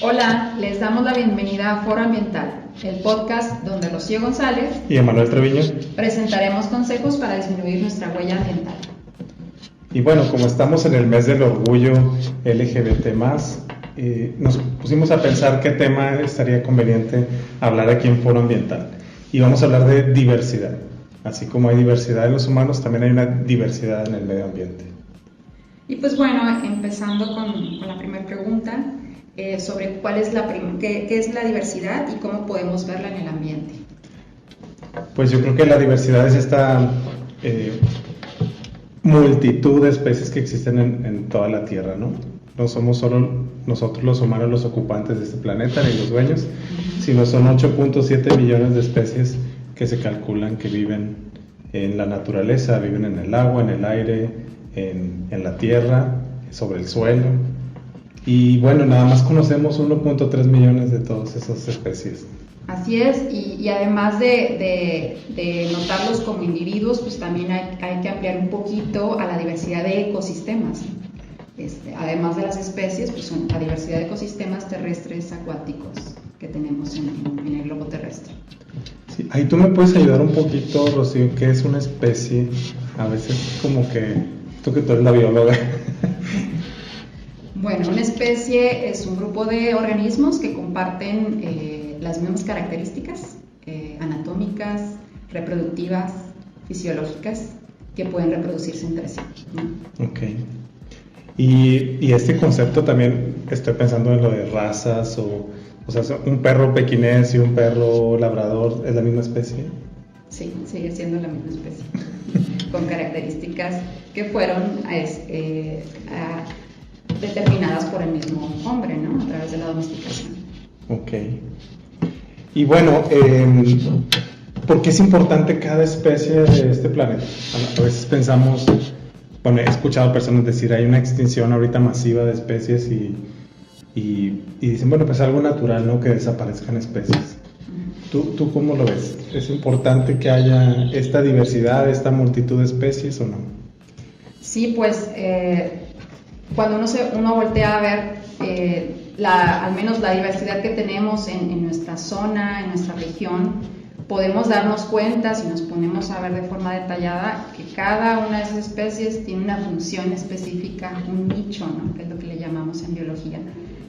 Hola, les damos la bienvenida a Foro Ambiental, el podcast donde Rocío González y Emanuel Treviño presentaremos consejos para disminuir nuestra huella ambiental. Y bueno, como estamos en el mes del orgullo LGBT+, nos pusimos a pensar qué tema estaría conveniente hablar aquí en Foro Ambiental. Y vamos a hablar de diversidad. Así como hay diversidad en los humanos, también hay una diversidad en el medio ambiente. Y pues bueno, empezando con la primera pregunta, sobre qué es la diversidad y cómo podemos verla en el ambiente. Pues yo creo que la diversidad es esta multitud de especies que existen en toda la Tierra, ¿no? No somos solo nosotros los humanos los ocupantes de este planeta, ni los dueños, sino son 8.7 millones de especies que se calculan que viven en la naturaleza, viven en el agua, en el aire, en la tierra, sobre el suelo. Y bueno, nada más conocemos 1.3 millones de todas esas especies. Así es, y además de notarlos como individuos, pues también hay que ampliar un poquito a la diversidad de ecosistemas. Además de las especies, pues son la diversidad de ecosistemas terrestres, acuáticos que tenemos en el globo terrestre. Sí, ahí tú me puedes ayudar un poquito, Rocío, ¿qué es una especie? A veces como que tú eres la bióloga. Bueno, una especie es un grupo de organismos que comparten las mismas características anatómicas, reproductivas, fisiológicas, que pueden reproducirse entre sí, ¿no? Ok. Y este concepto también estoy pensando en lo de razas o sea, un perro pequinés y un perro labrador, ¿es la misma especie? Sí, sigue siendo la misma especie, con características que fueron determinadas por el mismo hombre, ¿no? A través de la domesticación. Ok. Y bueno, ¿por qué es importante cada especie de este planeta? A veces pensamos, bueno, he escuchado personas decir, hay una extinción ahorita masiva de especies y dicen, bueno, pues algo natural, ¿no? Que desaparezcan especies. ¿Tú cómo lo ves? ¿Es importante que haya esta diversidad, esta multitud de especies o no? Sí, pues cuando uno voltea a ver al menos la diversidad que tenemos en nuestra zona, en nuestra región, podemos darnos cuenta, si nos ponemos a ver de forma detallada, que cada una de esas especies tiene una función específica, un nicho, ¿no? Que es lo que le llamamos en biología,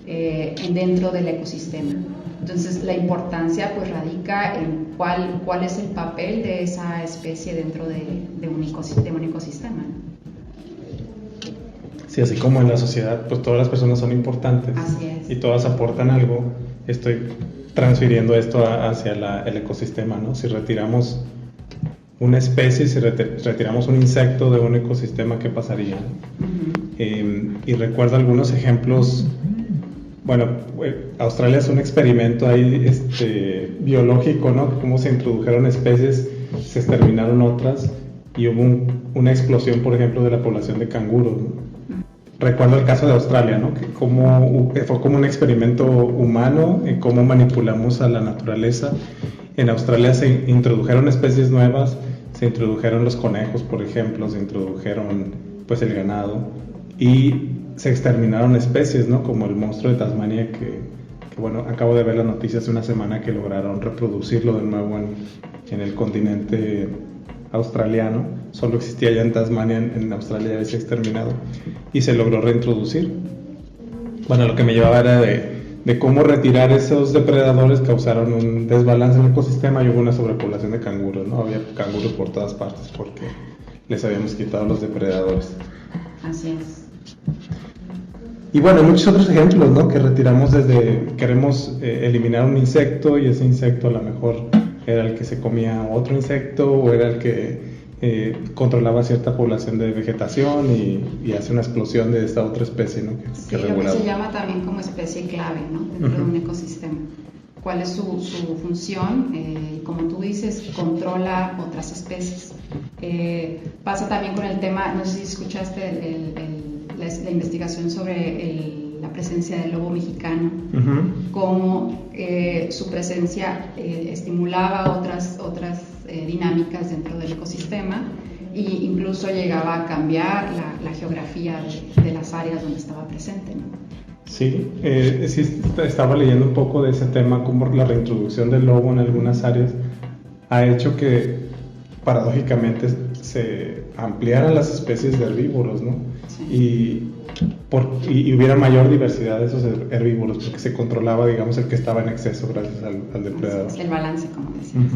dentro del ecosistema. Entonces la importancia pues radica en cuál es el papel de esa especie dentro de un ecosistema, ¿no? Sí, así como en la sociedad, pues todas las personas son importantes. Así es. Y todas aportan algo. Estoy transfiriendo esto hacia el ecosistema, ¿no? Si retiramos una especie, si retiramos un insecto de un ecosistema, ¿qué pasaría? Uh-huh. Y recuerdo algunos ejemplos. Bueno, Australia es un experimento ahí biológico, ¿no? Cómo se introdujeron especies, se exterminaron otras y hubo una explosión, por ejemplo, de la población de canguros, ¿no? Recuerdo el caso de Australia, ¿no? Que fue como un experimento humano en cómo manipulamos a la naturaleza. En Australia se introdujeron especies nuevas, se introdujeron los conejos, por ejemplo, se introdujeron pues el ganado y se exterminaron especies, ¿no? Como el monstruo de Tasmania que bueno, acabo de ver las noticias hace una semana que lograron reproducirlo de nuevo en el continente australiano. Solo existía ya en Tasmania, en Australia ya se ha exterminado y se logró reintroducir. Bueno, lo que me llevaba era de cómo retirar esos depredadores causaron un desbalance en el ecosistema y hubo una sobrepoblación de canguros, ¿no? Había canguros por todas partes porque les habíamos quitado los depredadores. Así es. Y bueno, hay muchos otros ejemplos, ¿no? Que retiramos queremos eliminar un insecto y ese insecto a lo mejor era el que se comía otro insecto o era el que controlaba cierta población de vegetación y hace una explosión de esta otra especie, ¿no? Sí, lo que se llama también como especie clave, ¿no? Dentro de un ecosistema. ¿Cuál es su función? Como tú dices, controla otras especies. Pasa también con el tema, no sé si escuchaste la investigación sobre la presencia del lobo mexicano, cómo su presencia estimulaba otras dinámicas dentro del ecosistema e incluso llegaba a cambiar la geografía de las áreas donde estaba presente, ¿no? Sí, sí estaba leyendo un poco de ese tema, como la reintroducción del lobo en algunas áreas ha hecho que paradójicamente se ampliaran las especies de herbívoros, ¿no? Sí. Y hubiera mayor diversidad de esos herbívoros, porque se controlaba, digamos, el que estaba en exceso gracias al depredador. Es el balance, como decías.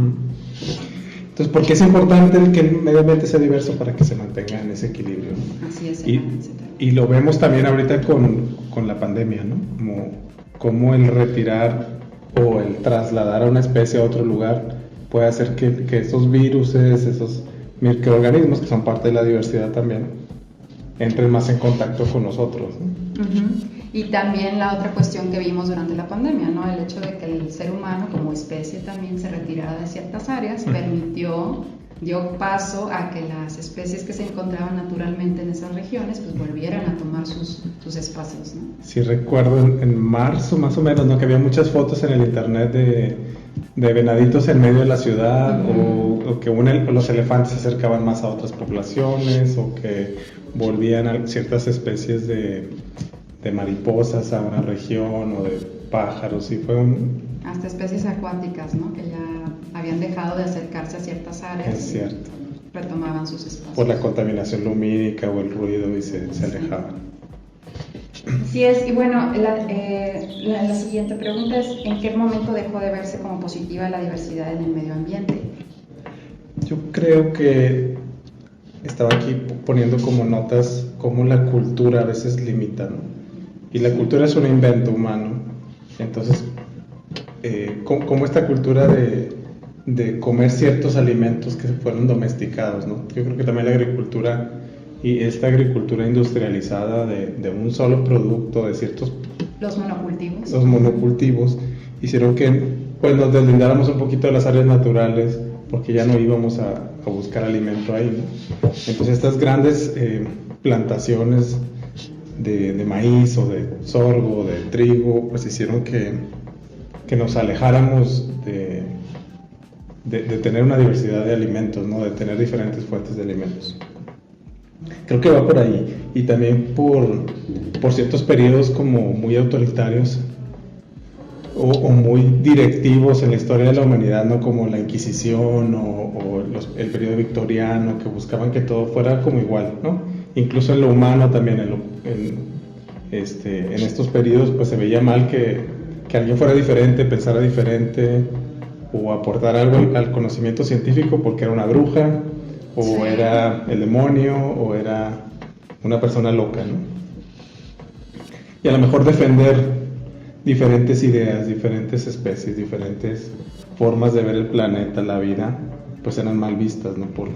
Entonces, ¿por qué es importante que el medio ambiente sea diverso? Para que se mantenga en ese equilibrio. Así es. Y lo vemos también ahorita con la pandemia, ¿no? Como el retirar o el trasladar a una especie a otro lugar puede hacer que esos virus, esos microorganismos que son parte de la diversidad también, entren más en contacto con nosotros, ¿no? Y también la otra cuestión que vimos durante la pandemia, ¿no? El hecho de que el ser humano como especie también se retirara de ciertas áreas dio paso a que las especies que se encontraban naturalmente en esas regiones pues volvieran a tomar sus espacios, ¿no? Sí, recuerdo en marzo más o menos, ¿no? Que había muchas fotos en el internet de venaditos en medio de la ciudad, o que los elefantes se acercaban más a otras poblaciones, o que volvían a ciertas especies de mariposas a una región, o de pájaros, y hasta especies acuáticas, ¿no? Que ya habían dejado de acercarse a ciertas áreas. Es cierto. Retomaban sus espacios. Por la contaminación lumínica o el ruido, y se alejaban. Así es, y bueno, la siguiente pregunta es: ¿en qué momento dejó de verse como positiva la diversidad en el medio ambiente? Yo creo que estaba aquí poniendo como notas cómo la cultura a veces limita, ¿no? Y la cultura es un invento humano. Entonces, como esta cultura de comer ciertos alimentos que fueron domesticados, ¿no? Yo creo que también la agricultura y esta agricultura industrializada de un solo producto, de ciertos... Los monocultivos. Los monocultivos hicieron que pues, nos deslindáramos un poquito de las áreas naturales, porque ya no íbamos a buscar alimento ahí, ¿no? Entonces estas grandes plantaciones de maíz o de sorgo o de trigo pues hicieron que nos alejáramos de tener una diversidad de alimentos, ¿no? De tener diferentes fuentes de alimentos. Creo que va por ahí, y también por ciertos periodos como muy autoritarios o muy directivos en la historia de la humanidad, ¿no? Como la Inquisición o el periodo victoriano, que buscaban que todo fuera como igual, ¿no? Incluso en lo humano también, en estos periodos pues se veía mal que alguien fuera diferente, pensara diferente o aportar algo al conocimiento científico porque era una bruja, o sí, era el demonio, o era una persona loca, ¿no? Y a lo mejor defender diferentes ideas, diferentes especies, diferentes formas de ver el planeta, la vida, pues eran mal vistas, ¿no? Por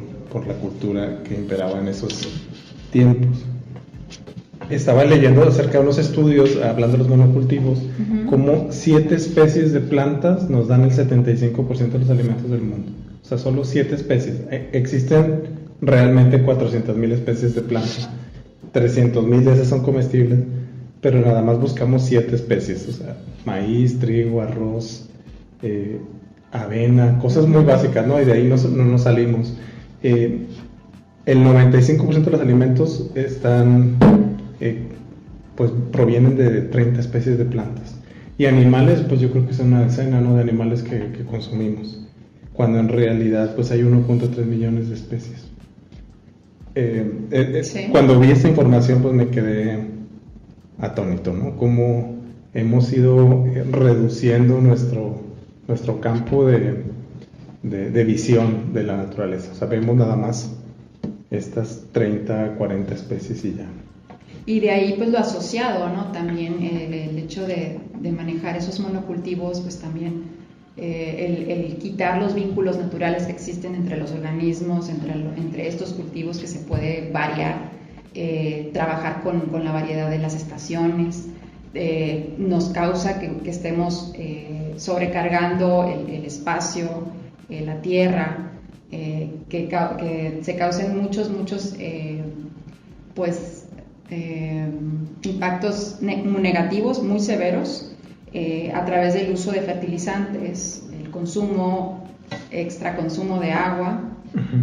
la cultura que imperaba en esos tiempos. Estaba leyendo acerca de unos estudios, hablando de los monocultivos, como 7 especies de plantas nos dan el 75% de los alimentos del mundo. O sea, solo 7 especies. Existen realmente 400,000 especies de plantas. 300,000 de esas son comestibles, pero nada más buscamos 7 especies. O sea, maíz, trigo, arroz, avena, cosas muy básicas, ¿no? Y de ahí no nos salimos. El 95% de los alimentos pues provienen de 30 especies de plantas. Y animales, pues yo creo que son una decena, ¿no? De animales que consumimos, cuando en realidad pues hay 1.3 millones de especies. Sí. Cuando vi esta información pues me quedé atónito, ¿no? Cómo hemos ido reduciendo nuestro campo de visión de la naturaleza. O sea, vemos nada más estas 30, 40 especies y ya. Y de ahí pues lo asociado, ¿no? También el hecho de manejar esos monocultivos, pues también el quitar los vínculos naturales que existen entre los organismos, entre estos cultivos, que se puede variar, trabajar con la variedad de las estaciones, nos causa que estemos sobrecargando el espacio, la tierra, que se causen muchos impactos negativos muy severos a través del uso de fertilizantes, el consumo, extra consumo de agua,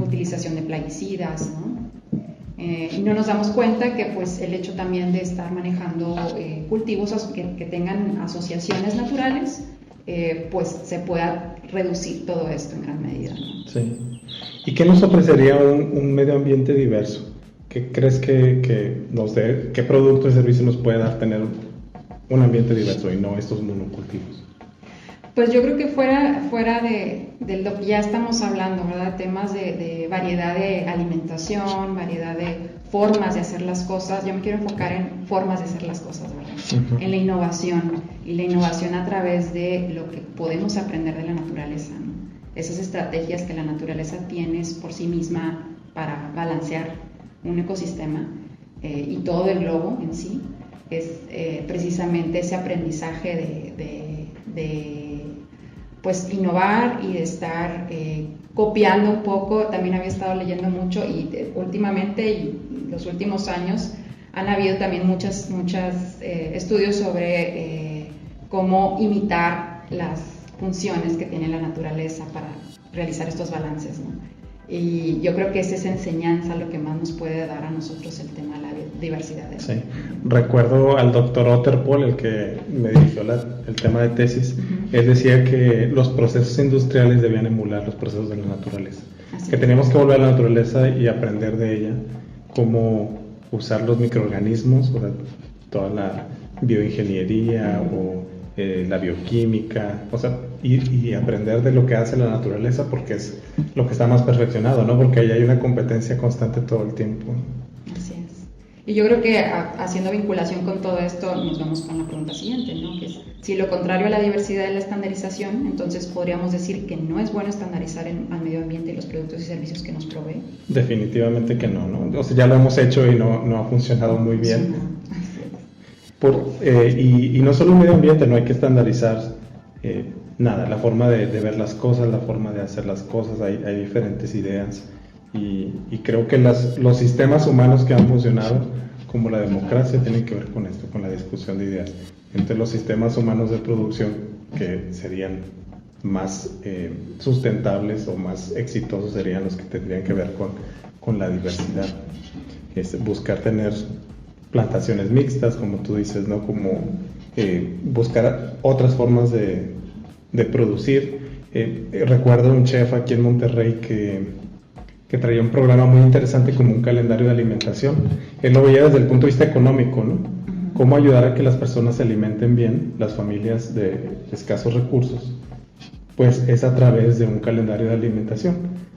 utilización de plaguicidas, ¿no? Y no nos damos cuenta que pues el hecho también de estar manejando cultivos que tengan asociaciones naturales, pues se pueda reducir todo esto en gran medida, ¿no? Sí. ¿Y qué nos ofrecería un medio ambiente diverso? ¿Qué crees que nos dé, qué producto y servicio nos puede dar tener un ambiente diverso y no estos monocultivos? Pues yo creo que fuera de lo que ya estamos hablando, ¿verdad? Temas de variedad de alimentación, variedad de formas de hacer las cosas. Yo me quiero enfocar en formas de hacer las cosas, ¿verdad? Uh-huh. En la innovación, y la innovación a través de lo que podemos aprender de la naturaleza, ¿no? Esas estrategias que la naturaleza tiene por sí misma para balancear un ecosistema y todo el globo en sí, es precisamente ese aprendizaje de pues innovar y de estar copiando un poco. También había estado leyendo mucho y últimamente y los últimos años han habido también muchos estudios sobre cómo imitar las funciones que tiene la naturaleza para realizar estos balances, ¿no? Y yo creo que es esa enseñanza lo que más nos puede dar a nosotros el tema de la diversidad. Sí, recuerdo al doctor Otterpohl, el que me dirigió el tema de tesis. Uh-huh. Él decía que los procesos industriales debían emular los procesos de la naturaleza. Así que teníamos que volver a la naturaleza y aprender de ella cómo usar los microorganismos, o sea, toda la bioingeniería o la bioquímica, o sea, y aprender de lo que hace la naturaleza, porque es lo que está más perfeccionado, ¿no? Porque ahí hay una competencia constante todo el tiempo. Así es. Y yo creo que haciendo vinculación con todo esto nos vamos con la pregunta siguiente, ¿no? Que es, si lo contrario a la diversidad es la estandarización, entonces podríamos decir que no es bueno estandarizar al medio ambiente y los productos y servicios que nos provee. Definitivamente que no, ¿no? O sea, ya lo hemos hecho y no ha funcionado muy bien. Y no solo el medio ambiente, no hay que estandarizar nada, la forma de ver las cosas, la forma de hacer las cosas, hay diferentes ideas y creo que los sistemas humanos que han funcionado, como la democracia, tienen que ver con esto, con la discusión de ideas. Entre los sistemas humanos de producción que serían más sustentables o más exitosos serían los que tendrían que ver con la diversidad, es buscar tener plantaciones mixtas, como tú dices, ¿no? Como buscar otras formas de producir. Recuerdo un chef aquí en Monterrey que traía un programa muy interesante como un calendario de alimentación. Él lo veía desde el punto de vista económico, ¿no? Cómo ayudar a que las personas se alimenten bien, las familias de escasos recursos, pues es a través de un calendario de alimentación.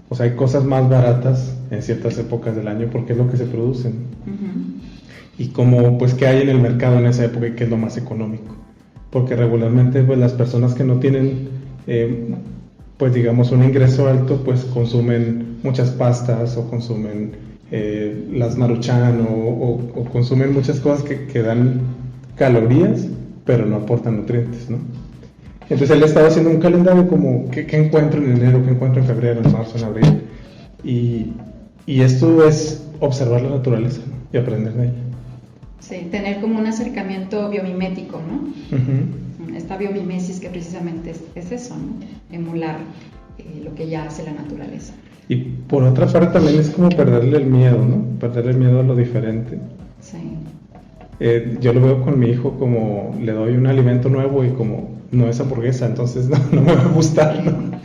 O sea, hay cosas más baratas en ciertas épocas del año porque es lo que se producen. Uh-huh. Y como, pues, qué hay en el mercado en esa época y qué es lo más económico. Porque regularmente, pues, las personas que no tienen, pues, digamos, un ingreso alto, pues, consumen muchas pastas o consumen las Maruchan o consumen muchas cosas que dan calorías, pero no aportan nutrientes, ¿no? Entonces, él estaba haciendo un calendario como, ¿qué encuentro en enero, qué encuentro en febrero, en marzo, en abril? Y esto es observar la naturaleza, ¿no? Y aprender de ella. Sí, tener como un acercamiento biomimético, ¿no? Uh-huh. Esta biomimesis que precisamente es eso, ¿no? Emular lo que ya hace la naturaleza. Y por otra parte también es como perderle el miedo, ¿no? Perderle el miedo a lo diferente. Sí. Yo lo veo con mi hijo como le doy un alimento nuevo y como no es hamburguesa, entonces no me va a gustar, ¿no?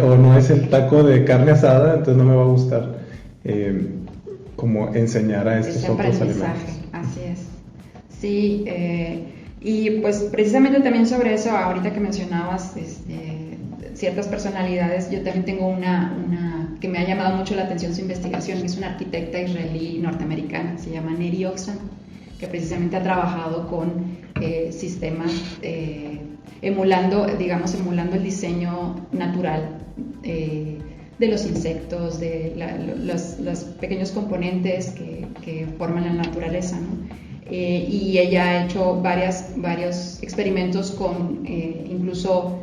O no es el taco de carne asada, entonces no me va a gustar. Como enseñar a estos otros alimentos. Así es. Sí, y pues precisamente también sobre eso, ahorita que mencionabas ciertas personalidades, yo también tengo una que me ha llamado mucho la atención su investigación, que es una arquitecta israelí norteamericana, se llama Neri Oxman, que precisamente ha trabajado con sistemas emulando el diseño natural de los insectos, de los pequeños componentes que forman la naturaleza, ¿no? Y ella ha hecho varios experimentos con incluso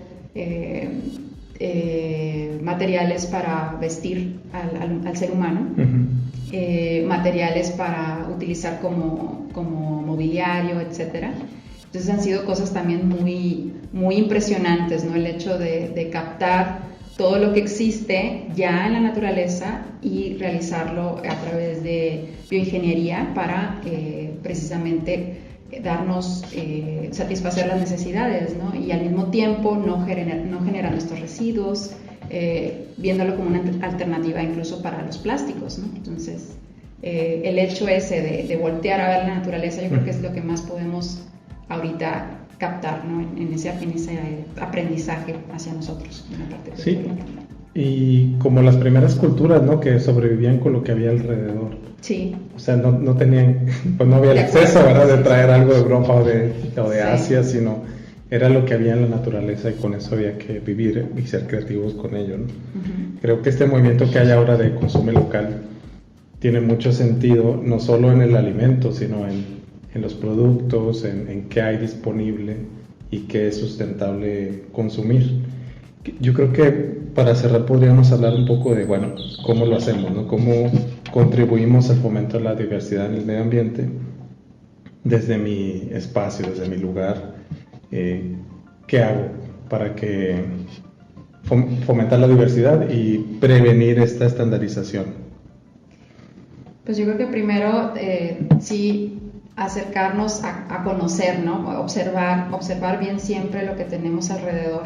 materiales para vestir al ser humano, uh-huh. Materiales para utilizar como mobiliario, etcétera. Entonces han sido cosas también muy, muy impresionantes, ¿no? El hecho de captar todo lo que existe ya en la naturaleza y realizarlo a través de bioingeniería para precisamente satisfacer las necesidades, ¿no? Y al mismo tiempo no generando estos residuos, viéndolo como una alternativa incluso para los plásticos, ¿no? Entonces, el hecho ese de voltear a ver la naturaleza, yo creo que es lo que más podemos ahorita captar, ¿no? en ese aprendizaje hacia nosotros, en la parte cultural. Sí, y como las primeras culturas, ¿no? Que sobrevivían con lo que había alrededor. Sí. O sea, no tenían, pues no había el acceso, ¿verdad? De traer algo de Europa o de Asia, sino era lo que había en la naturaleza y con eso había que vivir y ser creativos con ello, ¿no? Creo que este movimiento que hay ahora de consumo local tiene mucho sentido, no solo en el alimento, sino en los productos, en qué hay disponible y qué es sustentable consumir. Yo creo que para cerrar podríamos hablar un poco de, bueno, cómo lo hacemos, ¿no? Cómo contribuimos al fomento de la diversidad en el medio ambiente desde mi espacio, desde mi lugar. ¿Qué hago para que fomentar la diversidad y prevenir esta estandarización? Pues yo creo que primero sí acercarnos a conocer, ¿no? Observar bien siempre lo que tenemos alrededor,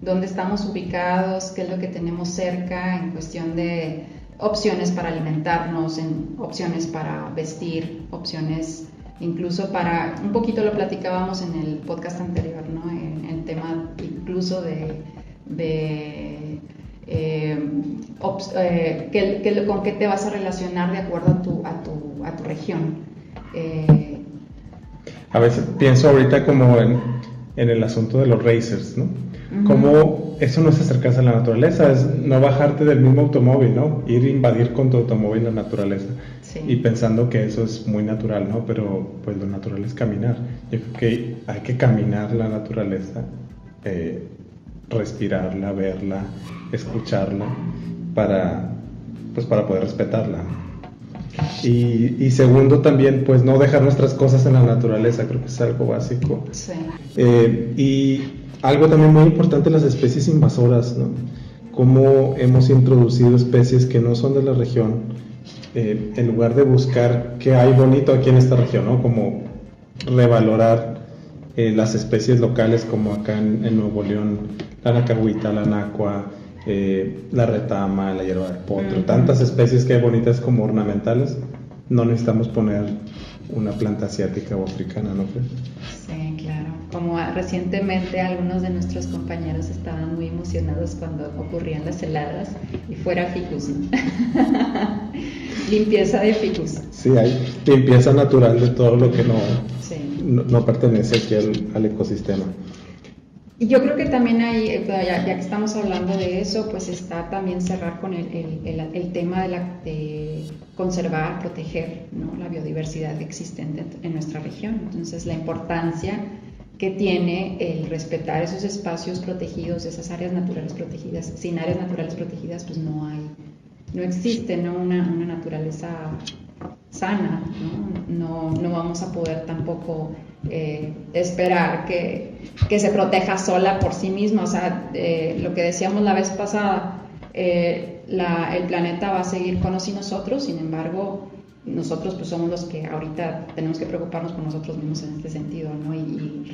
dónde estamos ubicados, qué es lo que tenemos cerca en cuestión de opciones para alimentarnos, opciones para vestir, opciones incluso para, un poquito lo platicábamos en el podcast anterior, ¿no? En el tema incluso con qué te vas a relacionar de acuerdo a tu región. A veces pienso ahorita como en el asunto de los racers, ¿no? Como eso no es acercarse a la naturaleza, es no bajarte del mismo automóvil, ¿no? Ir a invadir con tu automóvil la naturaleza. Sí. Y pensando que eso es muy natural, ¿no? Pero pues lo natural es caminar. Yo creo que hay que caminar la naturaleza, respirarla, verla, escucharla para poder respetarla. Y segundo también, pues no dejar nuestras cosas en la naturaleza, creo que es algo básico. Sí. Y algo también muy importante, las especies invasoras, ¿no? Cómo hemos introducido especies que no son de la región, en lugar de buscar qué hay bonito aquí en esta región, ¿no? Como revalorar las especies locales, como acá en Nuevo León, la nacahuita, la nacua, la retama, la hierba del potro, tantas especies que hay bonitas como ornamentales. No necesitamos poner una planta asiática o africana, ¿no? Sí, claro. Como recientemente algunos de nuestros compañeros estaban muy emocionados cuando ocurrían las heladas y fuera ficus, ¿no? Limpieza de ficus. Sí, hay limpieza natural de todo lo que no pertenece aquí al ecosistema. Y yo creo que también hay, ya que estamos hablando de eso, pues está también cerrar con el tema de conservar, proteger, ¿no? La biodiversidad existente en nuestra región. Entonces, la importancia que tiene el respetar esos espacios protegidos, esas áreas naturales protegidas. Sin áreas naturales protegidas, pues no existe, ¿no? Una naturaleza sana, ¿no? No vamos a poder tampoco esperar que se proteja sola por sí misma. O sea, lo que decíamos la vez pasada, el planeta va a seguir con nosotros, sin embargo, nosotros pues somos los que ahorita tenemos que preocuparnos por nosotros mismos en este sentido, ¿no? Y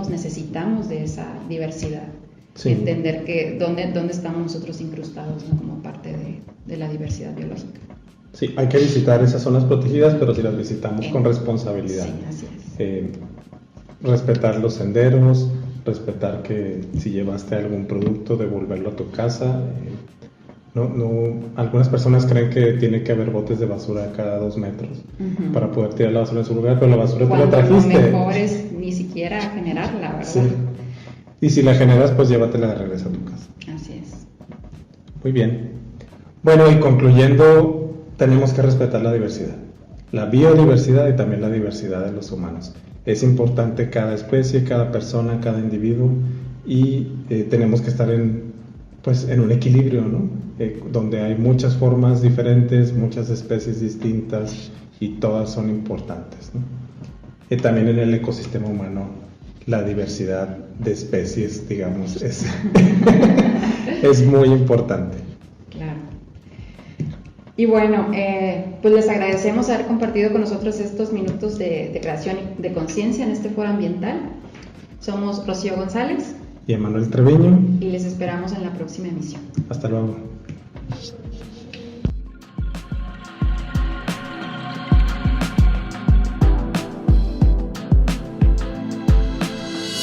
necesitamos de esa diversidad. Sí. Entender que dónde estamos nosotros incrustados, ¿no? Como parte de la diversidad biológica. Sí, hay que visitar esas zonas protegidas, pero si las visitamos con responsabilidad. Sí, así es. Respetar los senderos, respetar que si llevaste algún producto, devolverlo a tu casa. Algunas personas creen que tiene que haber botes de basura cada 2 metros para poder tirar la basura en su lugar, pero la basura tú la trajiste. Lo mejor es ni siquiera generarla, ¿verdad? Sí. Y si la generas, pues llévatela de regreso a tu casa. Así es. Muy bien. Bueno, y concluyendo, tenemos que respetar la diversidad, la biodiversidad y también la diversidad de los humanos. Es importante cada especie, cada persona, cada individuo, y tenemos que estar en un equilibrio, ¿no? Donde hay muchas formas diferentes, muchas especies distintas y todas son importantes, ¿no? También en el ecosistema humano la diversidad de especies, digamos, es, es muy importante. Claro. Y bueno, pues les agradecemos haber compartido con nosotros estos minutos de creación de conciencia en este foro ambiental. Somos Rocío González Y Emanuel Treviño. y les esperamos en la próxima emisión. Hasta luego.